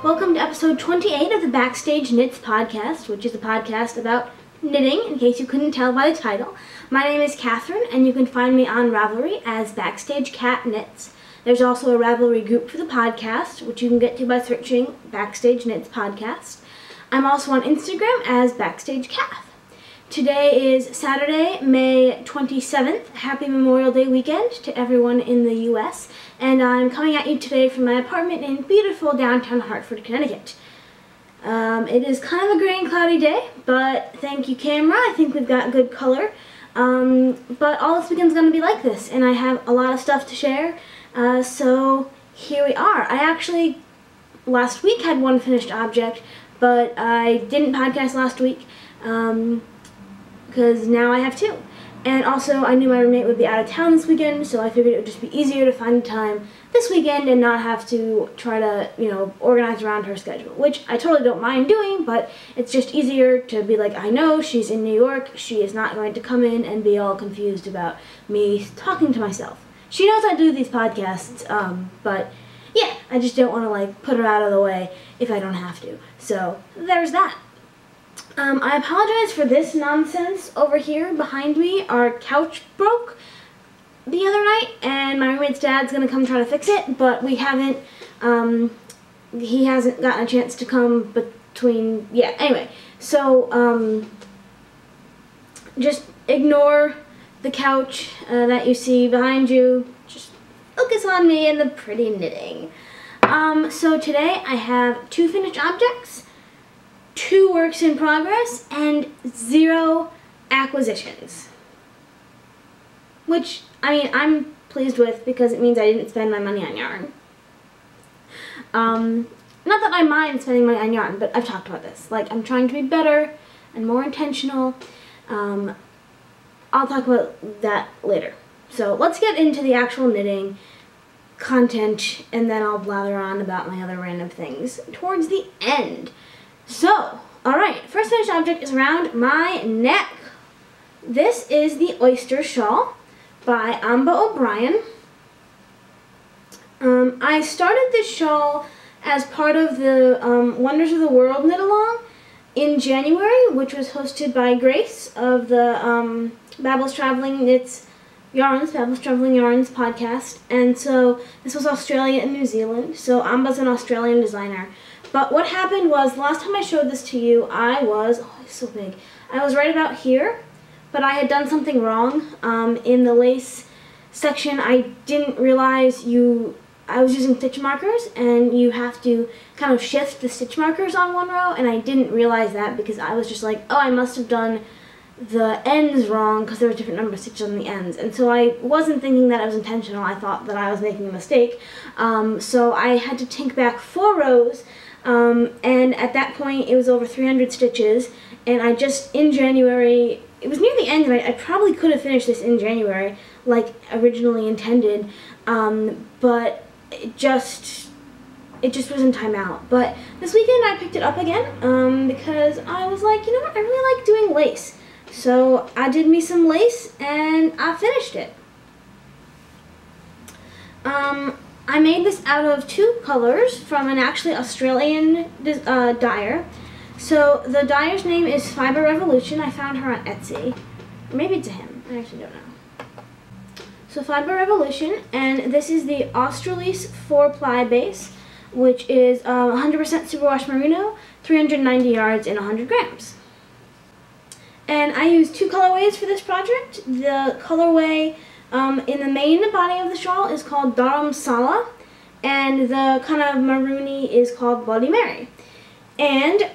Welcome to episode 28 of the Backstage Knits podcast, which is a podcast about knitting, in case you couldn't tell by the title. My name is Catherine, and you can find me on Ravelry as Backstage Cat Knits. There's also a Ravelry group for the podcast, which you can get to by searching Backstage Knits Podcast. I'm also on Instagram as Backstage Cath. Today is Saturday, May 27th. Happy Memorial Day weekend to everyone in the U.S. And I'm coming at you today from my apartment in beautiful downtown Hartford, Connecticut. It is kind of a gray and cloudy day, but thank you, camera. I think we've got good color. But all this weekend's going to be like this, and I have a lot of stuff to share. So here we are. I actually, last week, had one finished object, but I didn't podcast last week. Because now I have two. And also, I knew my roommate would be out of town this weekend, so I figured it would just be easier to find time this weekend and not have to try to, organize around her schedule, which I totally don't mind doing, but it's just easier to be like, I know she's in New York, she is not going to come in and be all confused about me talking to myself. She knows I do these podcasts, but yeah, I just don't want to, put her out of the way if I don't have to. So, there's that. I apologize for this nonsense over here behind me. Our couch broke the other night, and my roommate's dad's gonna come try to fix it, but we haven't, he hasn't gotten a chance to come anyway. So, just ignore the couch that you see behind you. Just focus on me and the pretty knitting. So today I have two finished objects, 2 works in progress, and 0 acquisitions. Which, I'm pleased with because it means I didn't spend my money on yarn. Not that I mind spending money on yarn, but I've talked about this. I'm trying to be better and more intentional. I'll talk about that later. So let's get into the actual knitting content, and then I'll blather on about my other random things towards the end. So, alright, first finished object is around my neck. This is the Oyster Shawl by Amba O'Brien. I started this shawl as part of the Wonders of the World knit-along in January, which was hosted by Grace of the Babel's Traveling Yarns podcast. And so this was Australia and New Zealand, so Amba's an Australian designer. But what happened was, last time I showed this to you, it's so big. I was right about here, but I had done something wrong. In the lace section, I didn't realize I was using stitch markers, and you have to kind of shift the stitch markers on one row, and I didn't realize that because I was just like, oh, I must have done the ends wrong because there was different number of stitches on the ends. And so I wasn't thinking that it was intentional. I thought that I was making a mistake. So I had to take back 4 rows. And at that point it was over 300 stitches, and I just, in January, it was near the end, and I probably could have finished this in January like originally intended, but it just wasn't time out. But this weekend I picked it up again, because I was like, you know what, I really like doing lace. So I did me some lace, and I finished it. I made this out of 2 colors from an actually Australian dyer. So the dyer's name is Fiber Revolution. I found her on Etsy. Or maybe it's a him. I actually don't know. So Fiber Revolution, and this is the Australis 4-ply base, which is 100% superwash merino, 390 yards, and 100 grams. And I used 2 colorways for this project. The colorway in the main body of the shawl is called Dharamsala, and the kind of maroony is called Bloody Mary. And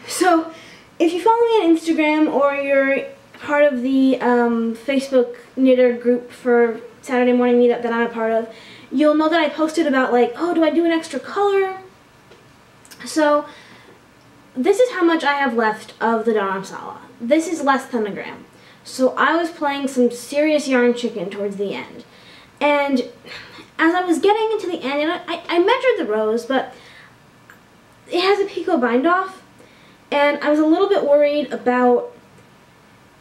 so if you follow me on Instagram, or you're part of the Facebook knitter group for Saturday Morning Meetup that I'm a part of, you'll know that I posted about oh, do I do an extra color? So this is how much I have left of the Dharamsala. This is less than a gram. So I was playing some serious yarn chicken towards the end. And as I was getting into the end, and I measured the rows, but it has a picot bind off, and I was a little bit worried about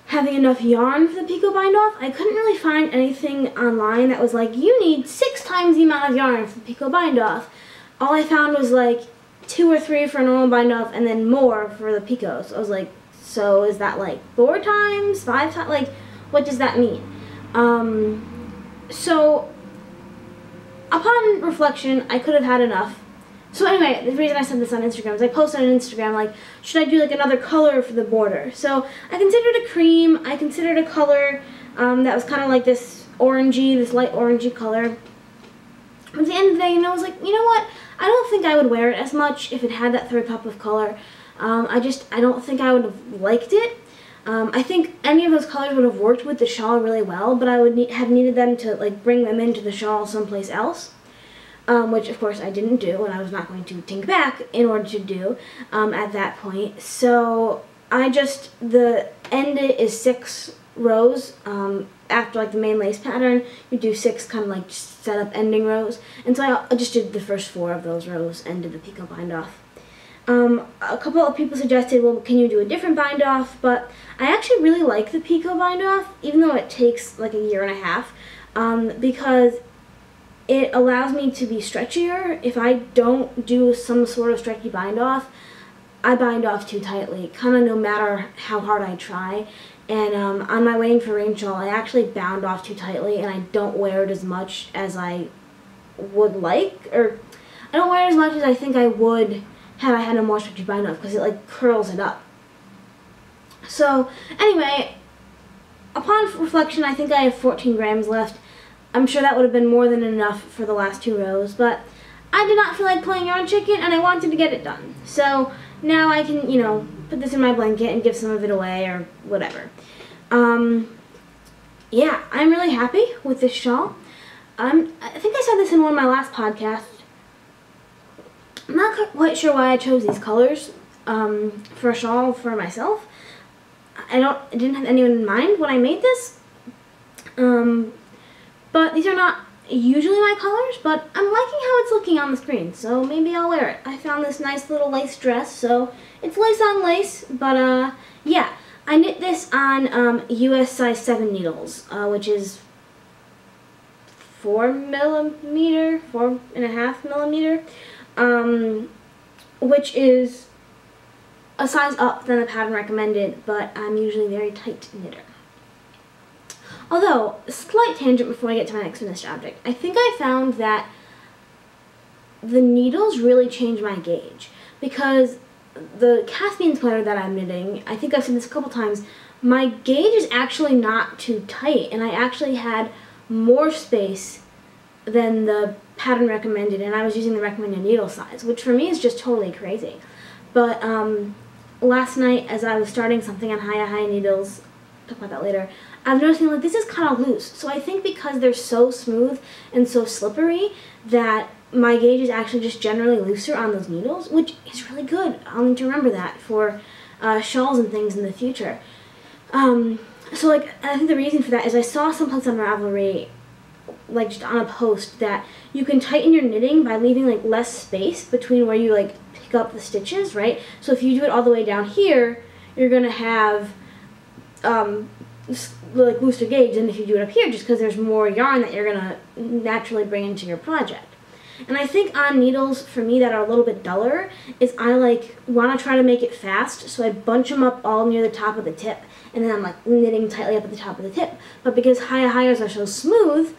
having enough yarn for the picot bind off. I couldn't really find anything online that was like, you need 6 times the amount of yarn for the picot bind off. All I found was like 2 or 3 for a normal bind off and then more for the picos. I was like, so is that like 4 times, 5 times? Like, what does that mean? So upon reflection, I could have had enough. So anyway, the reason I said this on Instagram is I posted on Instagram, like, should I do like another color for the border? So I considered a cream, I considered a color that was kind of like this orangey, this light orangey color. But at the end of the day, I was like, you know what? I don't think I would wear it as much if it had that third pop of color. I don't think I would have liked it. I think any of those colors would have worked with the shawl really well, but I would have needed them to like bring them into the shawl someplace else. Which of course I didn't do, and I was not going to think back in order to do at that point. So the end is 6 rows. After like the main lace pattern, you do 6 kind of like set up ending rows. And so I just did the first 4 of those rows and did the picot bind off. A couple of people suggested, well, can you do a different bind off? But I actually really like the picot bind off, even though it takes like a year and a half, because it allows me to be stretchier. If I don't do some sort of stretchy bind off, I bind off too tightly, kind of no matter how hard I try. And on my Waiting for Rain shawl, I actually bound off too tightly, and I don't wear it as much as I would like, or I don't wear it as much as I think I would had I had a more stretchy bind off, because it like curls it up. So anyway, upon reflection, I think I have 14 grams left. I'm sure that would have been more than enough for the last 2 rows, but I did not feel like playing around chicken, and I wanted to get it done. So now I can, you know, put this in my blanket and give some of it away or whatever. Yeah, I'm really happy with this shawl. I think I said this in one of my last podcasts. I'm not quite sure why I chose these colors for a shawl for myself. I didn't have anyone in mind when I made this. But these are not usually my colors, but I'm liking how it's looking on the screen, so maybe I'll wear it. I found this nice little lace dress, so it's lace on lace, but yeah. I knit this on US size 7 needles, which is 4.5 millimeter, which is a size up than the pattern recommended, but I'm usually a very tight knitter. Although, a slight tangent before I get to my next finished object. I think I found that the needles really change my gauge, because the Caspian sweater that I'm knitting, I think I've said this a couple times, my gauge is actually not too tight, and I actually had more space than the pattern recommended, and I was using the recommended needle size, which for me is just totally crazy. But last night, as I was starting something on High needles, talk about that later, I was noticing like this is kind of loose. So I think because they're so smooth and so slippery that my gauge is actually just generally looser on those needles, which is really good. I'll need to remember that for shawls and things in the future. So like, I think the reason for that is I saw someplace on Ravelry, like just on a post, that you can tighten your knitting by leaving like less space between where you like pick up the stitches, right? So if you do it all the way down here, you're gonna have like looser gauge than if you do it up here, just because there's more yarn that you're gonna naturally bring into your project. And I think on needles, for me, that are a little bit duller, is I like want to try to make it fast, so I bunch them up all near the top of the tip, and then I'm like knitting tightly up at the top of the tip. But because Highers are so smooth,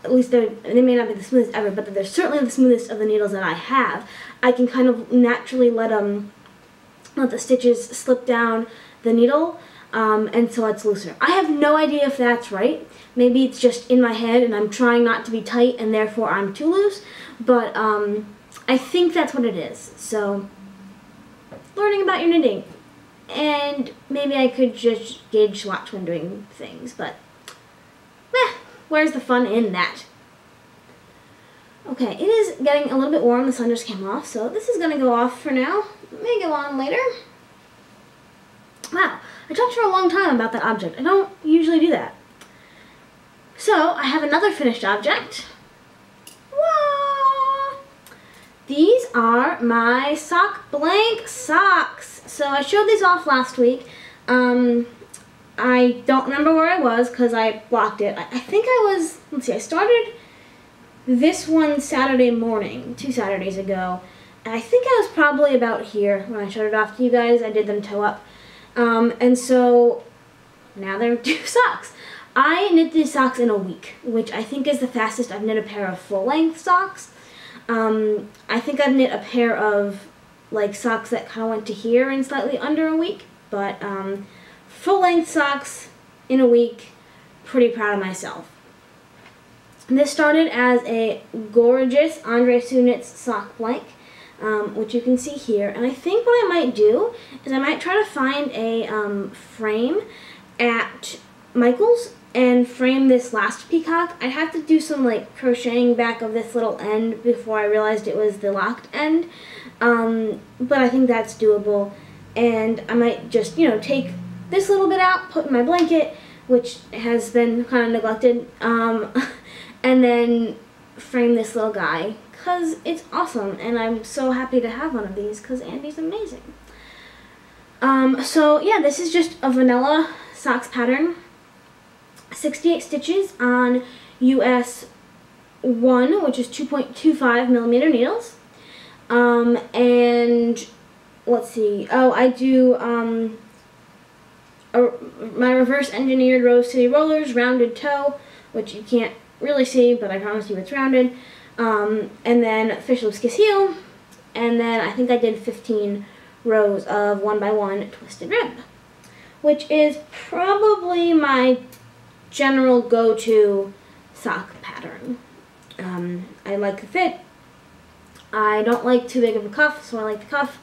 at least they may not be the smoothest ever, but they're certainly the smoothest of the needles that I have, I can kind of naturally let the stitches slip down the needle, and so it's looser. I have no idea if that's right. Maybe it's just in my head and I'm trying not to be tight and therefore I'm too loose, but I think that's what it is. So, learning about your knitting. And maybe I could just gauge swatch when doing things, but where's the fun in that? Okay, it is getting a little bit warm. The sun just came off, so this is going to go off for now. It may go on later. Wow, I talked for a long time about that object. I don't usually do that. So, I have another finished object. Wah! These are my sock blank socks. So, I showed these off last week. I don't remember where I was because I blocked it. I think I was, let's see, I started this one Saturday morning, 2 Saturdays ago, I think I was probably about here when I showed it off to you guys. I did them toe up. And so now they're 2 socks. I knit these socks in a week, which I think is the fastest I've knit a pair of full-length socks. I think I've knit a pair of like socks that kind of went to here in slightly under a week, but full-length socks in a week, pretty proud of myself. This started as a gorgeous Andre Sue Knits sock blank, which you can see here. And I think what I might do is I might try to find a frame at Michael's and frame this last peacock. I'd have to do some like crocheting back of this little end before I realized it was the locked end. But I think that's doable. And I might just, you know, take this little bit out, put in my blanket, which has been kind of neglected, and then frame this little guy, because it's awesome, and I'm so happy to have one of these, because Andy's amazing. So yeah, this is just a vanilla socks pattern, 68 stitches on US 1, which is 2.25 millimeter needles, and let's see, oh, I do my reverse engineered Rose City Rollers rounded toe, which you can't really see, but I promise you it's rounded, and then Fish Lips Kiss Heel, and then I think I did 15 rows of 1x1 twisted rib, which is probably my general go-to sock pattern. I like the fit. I don't like too big of a cuff, so I like the cuff.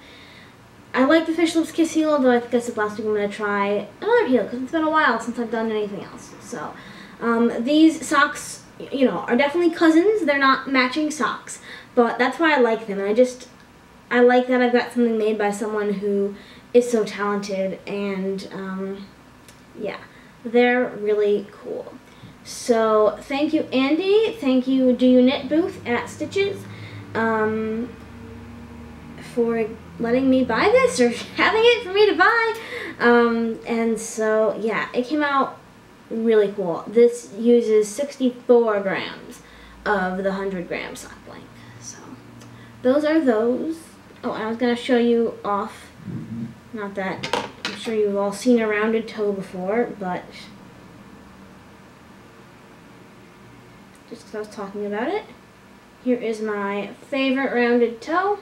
I like the Fish Lips Kiss Heel, though I think that's the last week I'm going to try another heel, because it's been a while since I've done anything else. So, these socks, you know, are definitely cousins. They're not matching socks, but that's why I like them. I like that I've got something made by someone who is so talented, and, yeah, they're really cool. So, thank you, Andy. Thank you, Do You Knit booth at Stitches, for letting me buy this, or having it for me to buy. And so, yeah, it came out really cool. This uses 64 grams of the 100 gram sock blank. So, those are those. Oh, and I was going to show you off, not that I'm sure you've all seen a rounded toe before, but just because I was talking about it, here is my favorite rounded toe.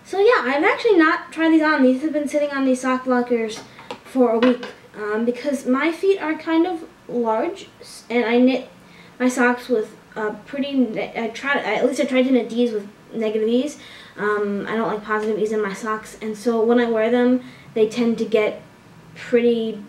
So yeah, I've actually not tried these on. These have been sitting on these sock blockers for a week because my feet are kind of large, and I knit my socks with at least I tried to knit these with negative ease. I don't like positive ease in my socks, and so when I wear them, they tend to get pretty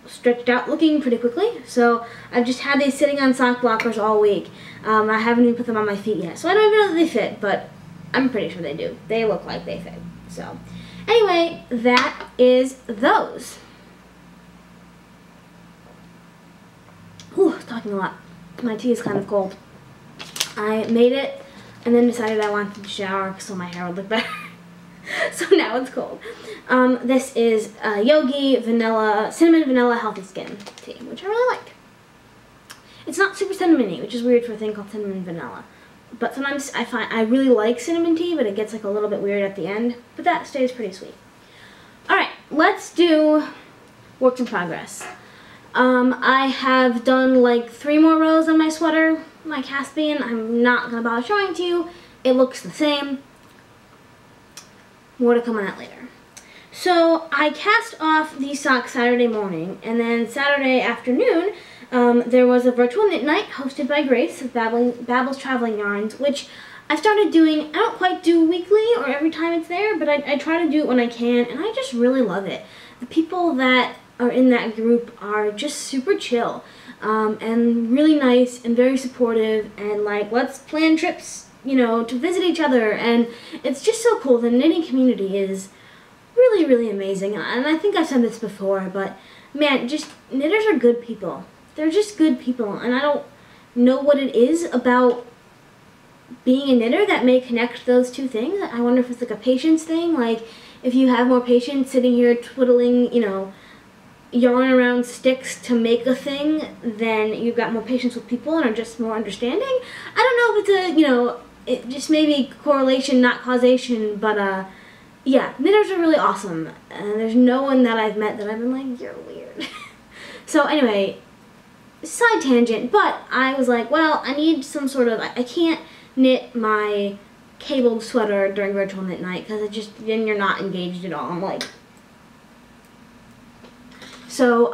stretched out looking pretty quickly. So I've just had these sitting on sock blockers all week. I haven't even put them on my feet yet, so I don't even know that they fit, but I'm pretty sure they do. They look like they fit. So anyway, that is those. Whew, talking a lot. My tea is kind of cold. I made it and then decided I wanted to shower so my hair would look better. So now it's cold. This is Yogi Cinnamon Vanilla Healthy Skin tea, which I really like. It's not super cinnamony, which is weird for a thing called cinnamon vanilla. But sometimes I find I really like cinnamon tea, but it gets like a little bit weird at the end. But that stays pretty sweet. Alright, let's do works in progress. I have done like 3 more rows on my sweater, my Caspian. I'm not going to bother showing to you. It looks the same. More to come on that later. So I cast off these socks Saturday morning, and then Saturday afternoon there was a virtual knit night hosted by Grace of Babel's Traveling Yarns, which I started doing. I don't quite do weekly or every time it's there, but I try to do it when I can, and I just really love it. The people that are in that group are just super chill and really nice and very supportive, and like, let's plan trips, you know, to visit each other, and it's just so cool. The knitting community is really, really amazing, and I think I've said this before, but man, just knitters are good people. They're just good people, and I don't know what it is about being a knitter that may connect those two things. I wonder if it's like a patience thing, like if you have more patience sitting here twiddling, you know, yarn around sticks to make a thing, then you've got more patience with people and are just more understanding. I don't know if it's a, you know, it just maybe correlation, not causation, but yeah, knitters are really awesome. And there's no one that I've met that I've been like, you're weird. So anyway, side tangent, but I was like, well, I need some sort of, I can't knit my cabled sweater during virtual knit night because it just, then you're not engaged at all. I'm like, so,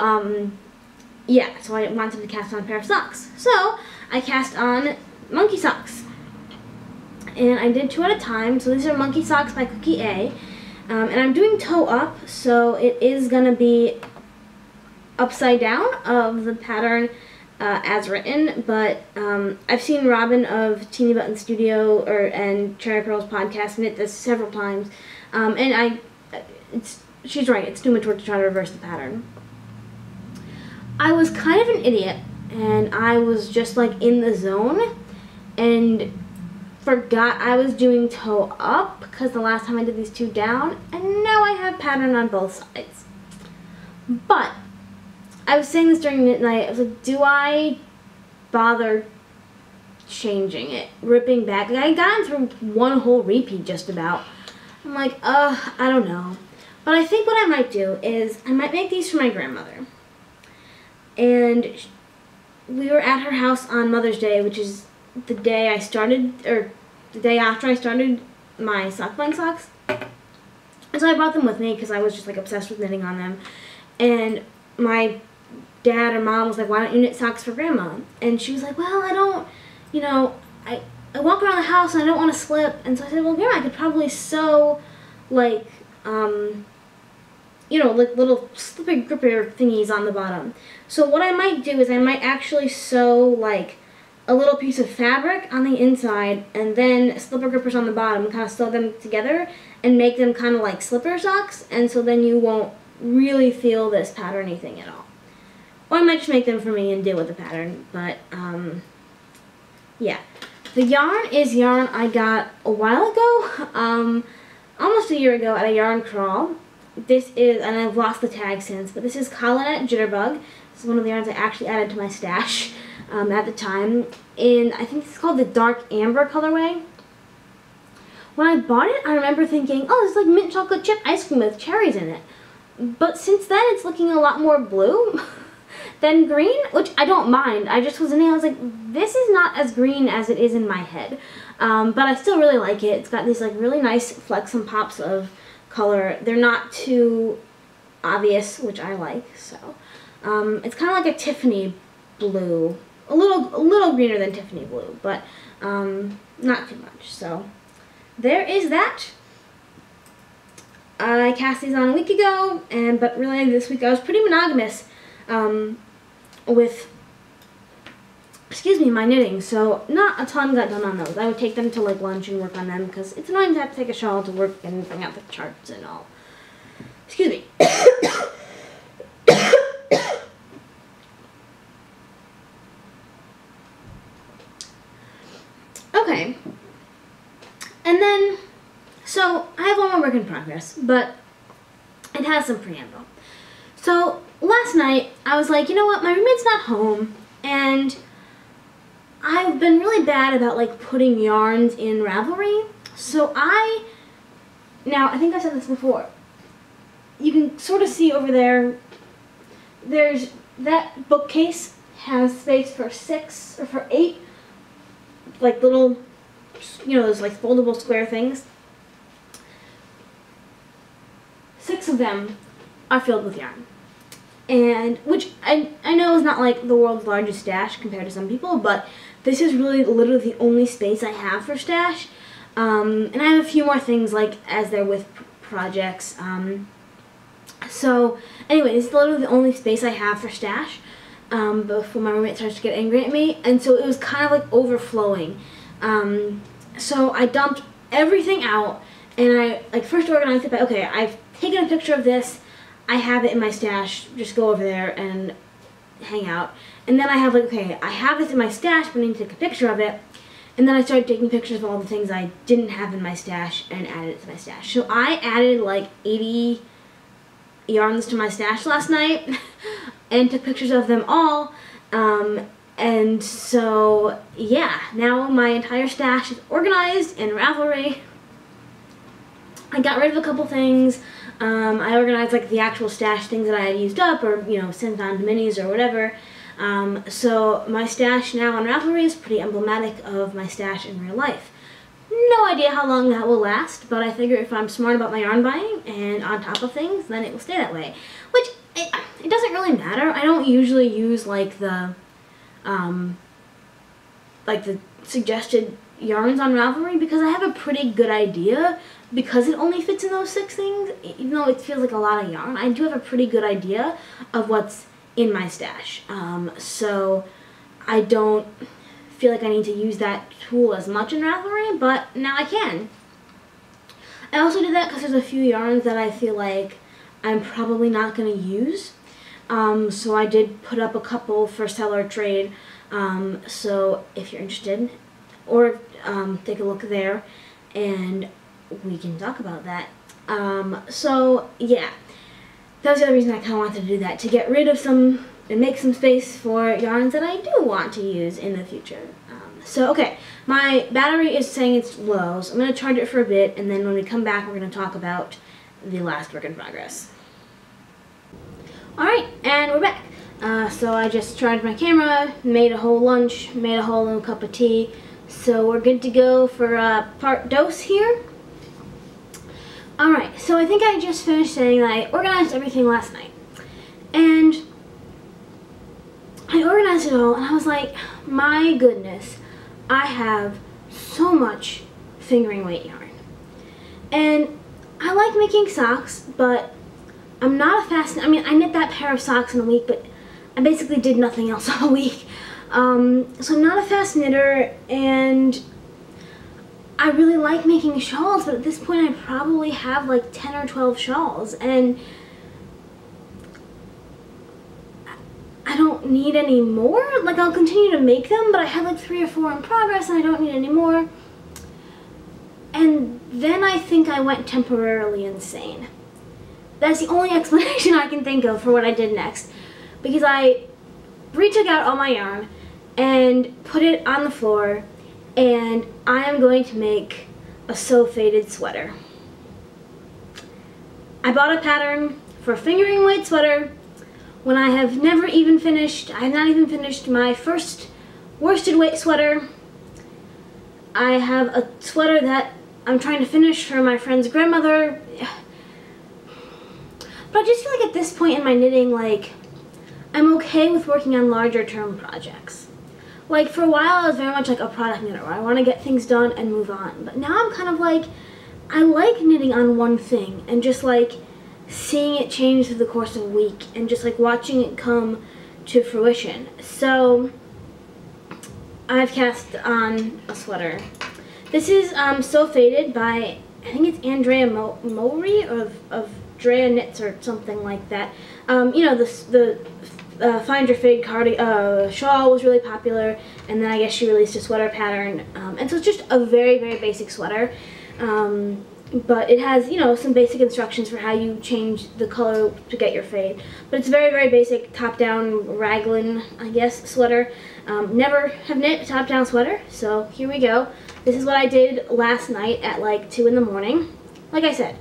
yeah, so I wanted to cast on a pair of socks. So, I cast on monkey socks. And I did 2 at a time, so these are monkey socks by Cookie A. And I'm doing toe up, so it is going to be upside down of the pattern as written, but I've seen Robin of Teeny Button Studio and Cherry Pearl's podcast knit this several times, and she's right, it's too much work to try to reverse the pattern. I was kind of an idiot, and I was just like in the zone, and forgot I was doing toe up, because the last time I did these 2 down, and now I have pattern on both sides. But I was saying this during midnight, I was like, do I bother changing it, ripping back? Like, I got through 1 whole repeat just about. I'm like, I don't know. But I think what I might do is, I might make these for my grandmother. And we were at her house on Mother's Day, which is the day I started, or the day after I started my sock buying socks. And so I brought them with me because I was just like obsessed with knitting on them. And my dad or mom was like, why don't you knit socks for Grandma? And she was like, well, I don't, you know, I walk around the house and I don't want to slip. And so I said, well, Grandma, I could probably sew like, you know, like little slippery gripper thingies on the bottom. So what I might do is I might actually sew like a little piece of fabric on the inside and then slipper grippers on the bottom, kind of sew them together and make them kind of like slipper socks, and so then you won't really feel this patterny thing at all. Or I might just make them for me and deal with the pattern, but yeah. The yarn is yarn I got a while ago, almost a year ago at a yarn crawl. This is, and I've lost the tag since, but this is Collanet Jitterbug. This is one of the yarns I actually added to my stash at the time. I think it's called the Dark Amber colorway. When I bought it, I remember thinking, oh, it's like mint chocolate chip ice cream with cherries in it. But since then, it's looking a lot more blue than green, which I don't mind. I just was in there, I was like, this is not as green as it is in my head. But I still really like it. It's got these like really nice flecks and pops of color. They're not too obvious, which I like, so. It's kind of like a Tiffany blue. A little greener than Tiffany blue, but not too much. So there is that. I cast these on a week ago, but really this week I was pretty monogamous with, my knitting, so not a ton got done on those. I would take them to like lunch and work on them because it's annoying to have to take a shawl to work and bring out the charts and all. Excuse me. Okay. And then, so I have one more work in progress, but it has some preamble. So last night I was like, you know what, my roommate's not home, and I've been really bad about like putting yarns in Ravelry. So now I think I said this before, you can sort of see over there, there's that bookcase has space for 6 or for 8 like little, you know, those like foldable square things. 6 of them are filled with yarn. And, which I know is not like the world's largest stash compared to some people, but this is really literally the only space I have for stash. And I have a few more things like as they're with projects. So anyway, this is literally the only space I have for stash before my roommate starts to get angry at me. And so it was kind of like overflowing. So I dumped everything out, and I like first organized it by, okay, I've taken a picture of this, I have it in my stash, just go over there and hang out. And then I have like, okay, I have this in my stash, but I need to take a picture of it. And then I started taking pictures of all the things I didn't have in my stash and added it to my stash. So I added like 80 yarns to my stash last night and took pictures of them all. And so, yeah, now my entire stash is organized in Ravelry. I got rid of a couple things. I organized like the actual stash things that I had used up or, you know, sent on to minis or whatever. So my stash now on Ravelry is pretty emblematic of my stash in real life. No idea how long that will last, but I figure if I'm smart about my yarn buying and on top of things, then it will stay that way. Which, it doesn't really matter. I don't usually use like the suggested yarns on Ravelry because I have a pretty good idea, because it only fits in those 6 things, even though it feels like a lot of yarn, I do have a pretty good idea of what's in my stash. So I don't feel like I need to use that tool as much in Ravelry, but now I can. I also did that because there's a few yarns that I feel like I'm probably not going to use. So I did put up a couple for sell or trade. So if you're interested, or take a look there and we can talk about that. So yeah, that was the other reason I kind of wanted to do that, to get rid of some and make some space for yarns that I do want to use in the future. So okay, my battery is saying it's low, so I'm going to charge it for a bit, and then when we come back we're going to talk about the last work in progress. Alright, and we're back. So I just charged my camera, made a whole lunch, made a whole little cup of tea, so we're good to go for part dose here. Alright, so I think I just finished saying that I organized everything last night. And I organized it all, and I was like, my goodness, I have so much fingering weight yarn. And I like making socks, but I'm not a fast, I mean, I knit that pair of socks in a week, but I basically did nothing else all week. So I'm not a fast knitter, and I really like making shawls, but at this point I probably have like 10 or 12 shawls, and I don't need any more. Like, I'll continue to make them, but I have like 3 or 4 in progress and I don't need any more. And then I think I went temporarily insane. That's the only explanation I can think of for what I did next. Because I retook out all my yarn and put it on the floor, and I am going to make a sew faded sweater. I bought a pattern for a fingering weight sweater when I have never even finished, I have not even finished my first worsted weight sweater. I have a sweater that I'm trying to finish for my friend's grandmother. But I just feel like at this point in my knitting, like, I'm okay with working on larger term projects. Like, for a while I was very much like a product knitter, where I want to get things done and move on. But now I'm kind of like, I like knitting on one thing and just like seeing it change through the course of a week and just like watching it come to fruition. So I've cast on a sweater. This is Sew Faded by, I think it's Andrea Mowry of Drea Knits or something like that. You know, the Find Your Fade shawl was really popular, and then I guess she released a sweater pattern, and so it's just a very, very basic sweater, but it has, you know, some basic instructions for how you change the color to get your fade, but it's a very, very basic top-down raglan, I guess, sweater. Never have knit a top-down sweater, so here we go. This is what I did last night at like 2 in the morning. Like I said,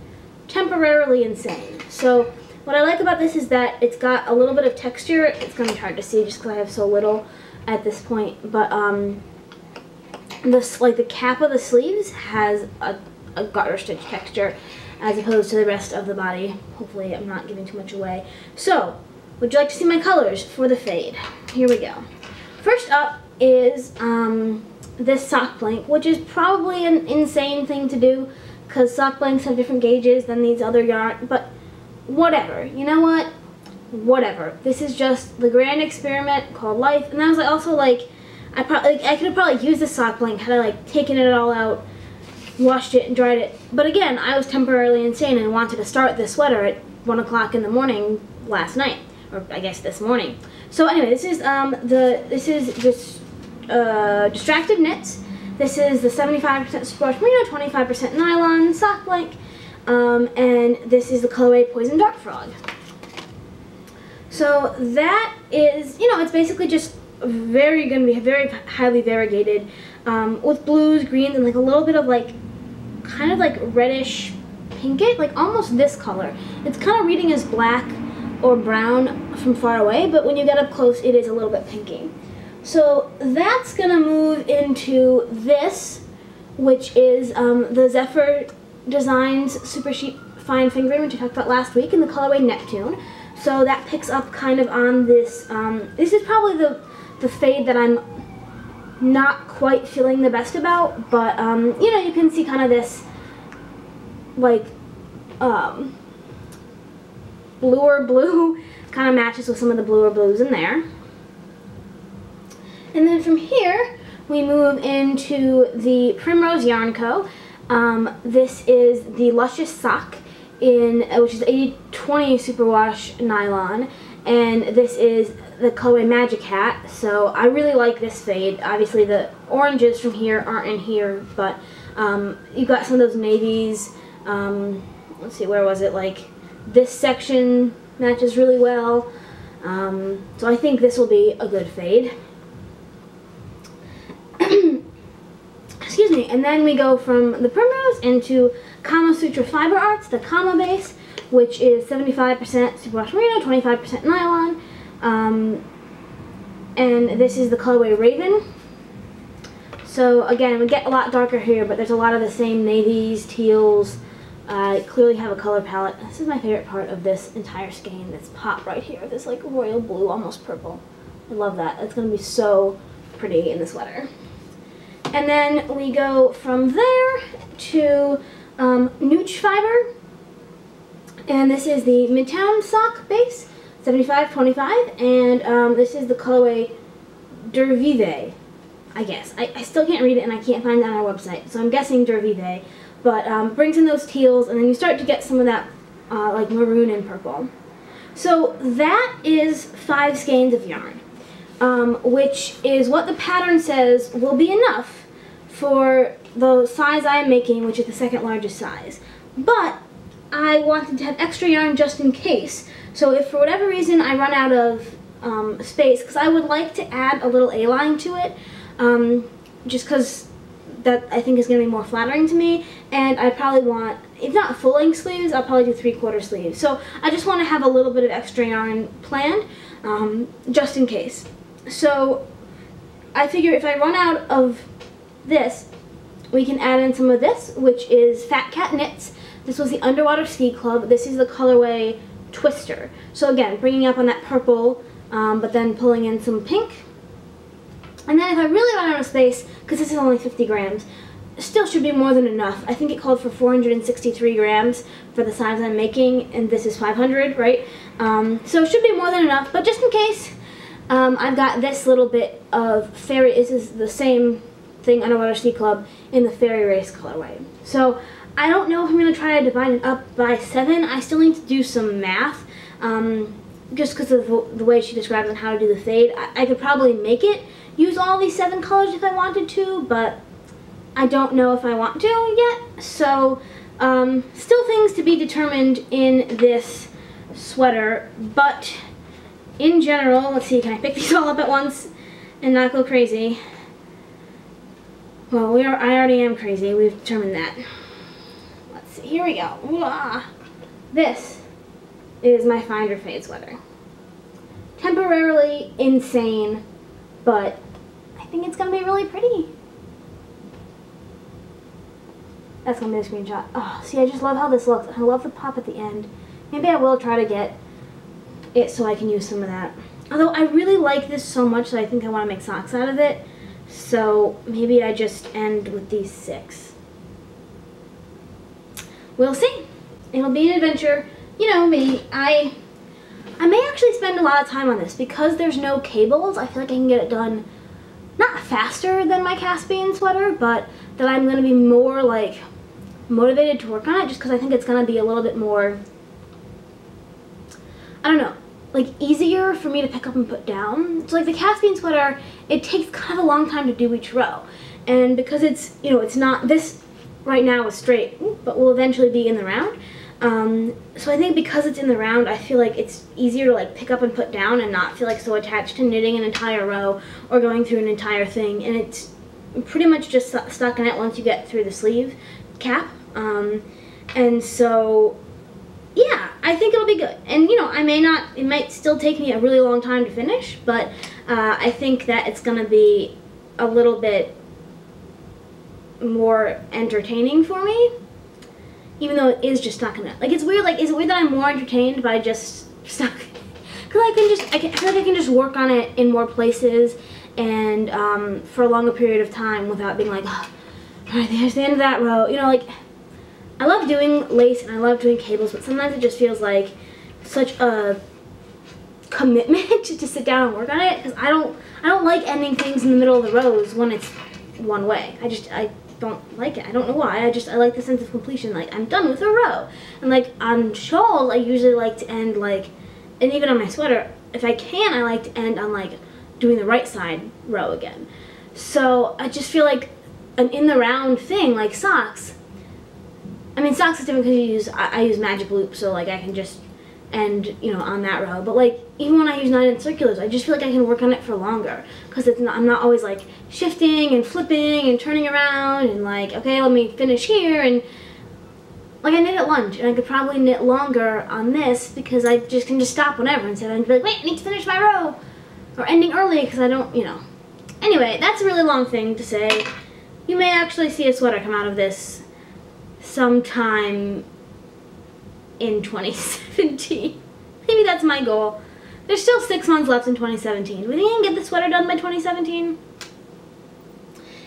temporarily insane. So what I like about this is that it's got a little bit of texture. It's going to be hard to see just because I have so little at this point. But this, like, the cap of the sleeves has a garter stitch texture as opposed to the rest of the body. Hopefully I'm not giving too much away. So, would you like to see my colors for the fade? Here we go. First up is this sock blank, which is probably an insane thing to do because sock blanks have different gauges than these other yarn, but whatever. You know what? Whatever. This is just the grand experiment called life. And I was also like, I could have probably used this sock blank had I like taken it all out, washed it and dried it. But again, I was temporarily insane and wanted to start this sweater at 1 o'clock in the morning last night, or I guess this morning. So anyway, this is Distracted Knits. This is the 75% Sport Merino, 25% nylon sock blank. And this is the colorway Poison Dart Frog. So that is, you know, it's basically just going to be very highly variegated with blues, greens, and like a little bit of like, kind of like reddish pinkish, like almost this color. It's kind of reading as black or brown from far away, but when you get up close, it is a little bit pinky. So that's going to move into this, which is the Zephyr Designs Super Sheet Fine Fingering, which I talked about last week, in the colorway Neptune. So that picks up kind of on this, this is probably the fade that I'm not quite feeling the best about, but you know, you can see kind of this, like, bluer blue kind of matches with some of the bluer blues in there. And then from here, we move into the Primrose Yarn Co. This is the Luscious Sock, which is 80/20 superwash nylon, and this is the colorway Magic Hat. So I really like this fade. Obviously the oranges from here aren't in here, but you've got some of those navies. Let's see, where was it? Like this section matches really well. So I think this will be a good fade. Excuse me. And then we go from the Primrose into Kama Sutra Fiber Arts, the Kama base, which is 75% superwash merino, 25% nylon. And this is the colorway Raven. So again, we get a lot darker here, but there's a lot of the same navies, teals. I clearly have a color palette. This is my favorite part of this entire skein, this pop right here, this like royal blue, almost purple. I love that. It's going to be so pretty in the sweater. And then we go from there to Nooch Fiber, and this is the Midtown sock base, 75/25, and this is the colorway Dervive, I guess. I still can't read it and I can't find it on our website, so I'm guessing Dervive, but brings in those teals, and then you start to get some of that like maroon and purple. So that is 5 skeins of yarn, which is what the pattern says will be enough for the size I am making, which is the second largest size. But I wanted to have extra yarn just in case. So if for whatever reason I run out of space, because I would like to add a little A-line to it, just because that I think is going to be more flattering to me, and I probably want, if not full-length sleeves, I'll probably do 3/4 sleeves. So I just want to have a little bit of extra yarn planned, just in case. So I figure if I run out of this, we can add in some of this, which is Fat Cat Knits. This was the Underwater Ski Club. This is the colorway Twister. So again, bringing up on that purple, but then pulling in some pink. And then if I really run out of space, because this is only 50 grams, still should be more than enough. I think it called for 463 grams for the size I'm making, and this is 500, right? So it should be more than enough, but just in case, I've got this little bit of Fairy. This is the same thing, Underwater Ski Club, in the Fairy Race colorway. So I don't know if I'm going to try to divide it up by 7. I still need to do some math, just because of the way she describes on how to do the fade. I could probably make it use all these 7 colors if I wanted to, but I don't know if I want to yet. So still things to be determined in this sweater, but in general, let's see, can I pick these all up at once and not go crazy? Well, I already am crazy. We've determined that. Let's see. Here we go. Ooh-ah. This is my Find Your Fade sweater. Temporarily insane, but I think it's going to be really pretty. That's going to be a screenshot. Oh, see, I just love how this looks. I love the pop at the end. Maybe I will try to get it so I can use some of that. Although I really like this so much that I think I want to make socks out of it. So maybe I just end with these 6. We'll see. It'll be an adventure. You know me, I may actually spend a lot of time on this because there's no cables. I feel like I can get it done not faster than my Caspian sweater, but that I'm going to be more like motivated to work on it just because I think it's going to be a little bit more, I don't know, like easier for me to pick up and put down. So like the Caspian sweater, it takes kind of a long time to do each row. And because it's, you know, it's not, this right now is straight, but will eventually be in the round. So I think because it's in the round, I feel like it's easier to like pick up and put down and not feel like so attached to knitting an entire row or going through an entire thing. And it's pretty much just stuck in it once you get through the sleeve cap. And so, yeah, I think it'll be good. And you know, it might still take me a really long time to finish, but I think that it's gonna be a little bit more entertaining for me. Even though it is just stuck in it. Like, it's weird, like, is it weird that I'm more entertained by just stuck? Because I feel like I can just work on it in more places and for a longer period of time without being like, oh, all right, there's the end of that row. You know, like, I love doing lace and I love doing cables, but sometimes it just feels like such a commitment to sit down and work on it, because I don't like ending things in the middle of the rows when it's one way. I don't like it. I don't know why. I like the sense of completion. Like, I'm done with a row. And like on shawls, I usually like to end like, and even on my sweater, if I can, I like to end on like doing the right side row again. So I just feel like an in the round thing, like socks. I mean, socks is different because I use magic loop, so like I can just end, you know, on that row. But like even when I use 9-inch circulars, I just feel like I can work on it for longer, because I'm not always like shifting and flipping and turning around and like, okay, let me finish here. And like I knit at lunch, and I could probably knit longer on this because I just can just stop whenever instead of be like, wait, I need to finish my row, or ending early because I don't, you know. Anyway, that's a really long thing to say. You may actually see a sweater come out of this sometime in 2017. Maybe that's my goal. There's still 6 months left in 2017. Do we think I can get the sweater done by 2017?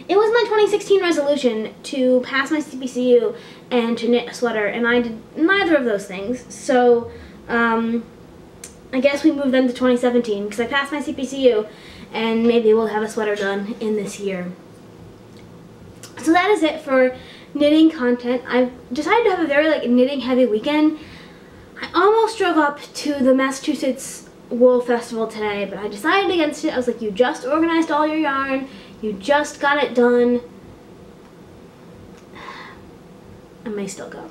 It was my 2016 resolution to pass my CPCU and to knit a sweater, and I did neither of those things. So, I guess we moved them to 2017 because I passed my CPCU, and maybe we'll have a sweater done in this year. So that is it for knitting content. I've decided to have a very like knitting heavy weekend. I almost drove up to the Massachusetts Wool Festival today, but I decided against it. I was like, you just organized all your yarn, you just got it done. I may still go.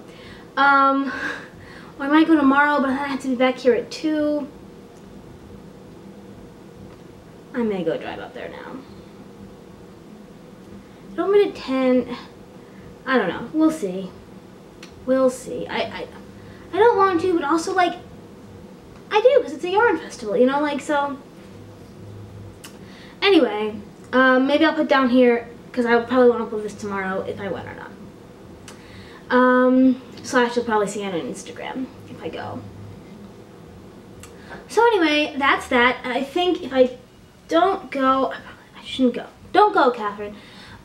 Or I might go tomorrow, but then I have to be back here at 2. I may go drive up there now. It opened at 10. I don't know. We'll see. We'll see. I don't want to, but also, like, I do, because it's a yarn festival, you know, like, so. Anyway, maybe I'll put down here, because I probably won't upload this tomorrow if I went or not. Slash, you'll probably see it on Instagram if I go. So anyway, that's that. I think if I don't go, I shouldn't go. Don't go, Catherine.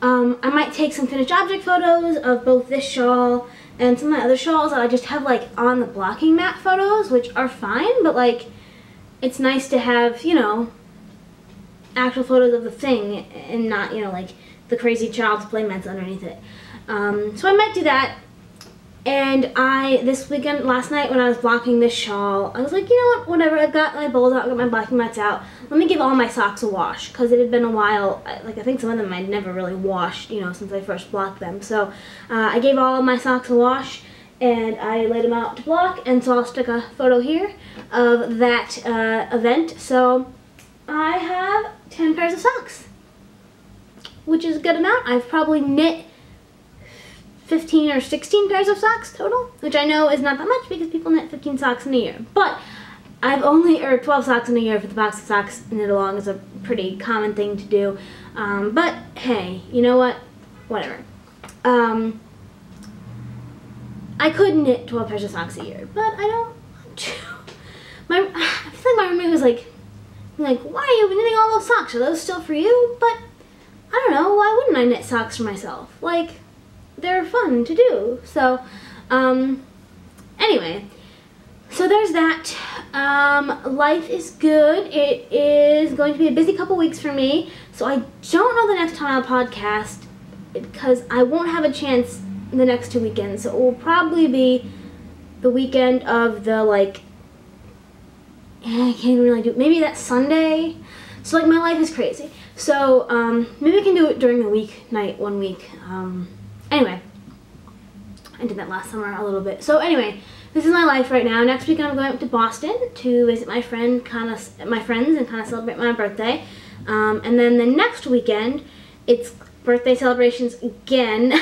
I might take some finished object photos of both this shawl and some of my other shawls that I just have like on the blocking mat photos, which are fine, but like it's nice to have, you know, actual photos of the thing and not, you know, like the crazy child's play mats underneath it. So I might do that. And this weekend, last night when I was blocking this shawl, I was like, you know what, whatever, I've got my bowls out, I've got my blocking mats out, let me give all my socks a wash, because it had been a while, like I think some of them I'd never really washed, you know, since I first blocked them. So I gave all of my socks a wash, and I laid them out to block, and so I'll stick a photo here of that event. So I have 10 pairs of socks, which is a good amount. I've probably knit 15 or 16 pairs of socks total, which I know is not that much because people knit 15 socks in a year. But I've only, or 12 socks in a year for the box of socks knit along is a pretty common thing to do. But hey, you know what? Whatever. I could knit 12 pairs of socks a year, but I don't want to. I feel like my roommate was like, why are you knitting all those socks? Are those still for you? But I don't know, why wouldn't I knit socks for myself? Like, they're fun to do. So, anyway, so there's that. Life is good. It is going to be a busy couple weeks for me, so I don't know the next time I'll podcast because I won't have a chance the next 2 weekends. So it will probably be the weekend of the, like, I can't really do it. Maybe that Sunday. So, like, my life is crazy. So, maybe I can do it during the weeknight 1 week. Anyway, I did that last summer a little bit. So anyway, this is my life right now. Next week I'm going up to Boston to visit my friends and kind of celebrate my birthday. And then the next weekend, it's birthday celebrations again.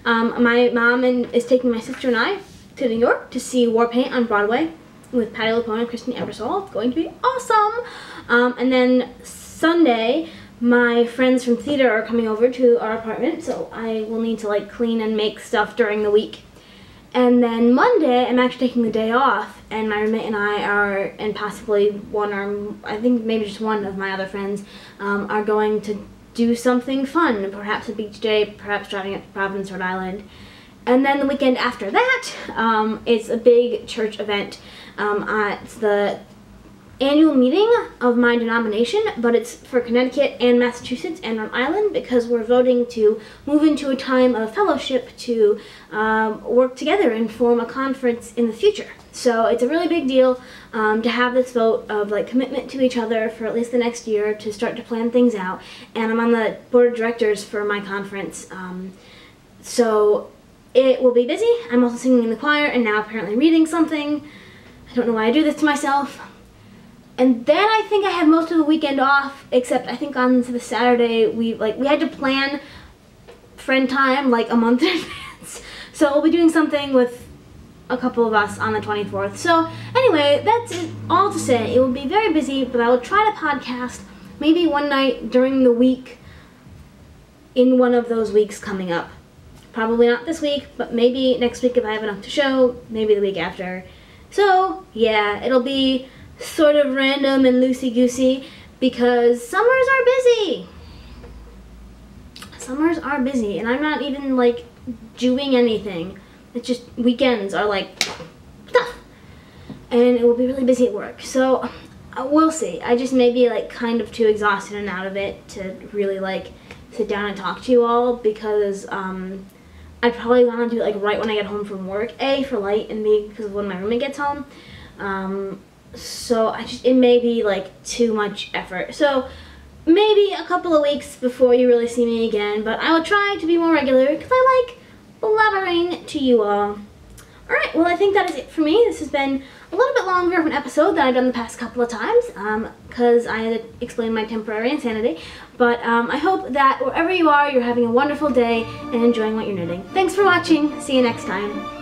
My mom is taking my sister and I to New York to see War Paint on Broadway with Patti LuPone and Christine Ebersole. It's going to be awesome. And then Sunday, my friends from theater are coming over to our apartment, so I will need to like clean and make stuff during the week. And then Monday, I'm actually taking the day off, and my roommate and I are, and possibly one or I think maybe just one of my other friends, are going to do something fun, perhaps a beach day, perhaps driving up to Providence, Rhode Island. And then the weekend after that, it's a big church event. It's the annual meeting of my denomination, but it's for Connecticut and Massachusetts and Rhode Island because we're voting to move into a time of fellowship to work together and form a conference in the future. So it's a really big deal to have this vote of like commitment to each other for at least the next year to start to plan things out. And I'm on the board of directors for my conference, so it will be busy. I'm also singing in the choir and now apparently reading something. I don't know why I do this to myself. And then I think I have most of the weekend off, except I think on the Saturday we had to plan friend time like a month in advance. So we'll be doing something with a couple of us on the 24th. So anyway, that's it, all to say. It will be very busy, but I will try to podcast maybe one night during the week in one of those weeks coming up. Probably not this week, but maybe next week if I have enough to show, maybe the week after. So yeah, it'll be sort of random and loosey-goosey because summers are busy. Summers are busy, and I'm not even like doing anything. It's just weekends are like stuff, and it will be really busy at work. So we'll see. I just may be like kind of too exhausted and out of it to really like sit down and talk to you all because I probably want to do it like right when I get home from work. A, for light, and B, because of when my roommate gets home. So it may be like too much effort. So maybe a couple of weeks before you really see me again, but I will try to be more regular because I like blabbering to you all. Alright, well I think that is it for me. This has been a little bit longer of an episode than I've done the past couple of times because I had to explain my temporary insanity. But I hope that wherever you are, you're having a wonderful day and enjoying what you're knitting. Thanks for watching. See you next time.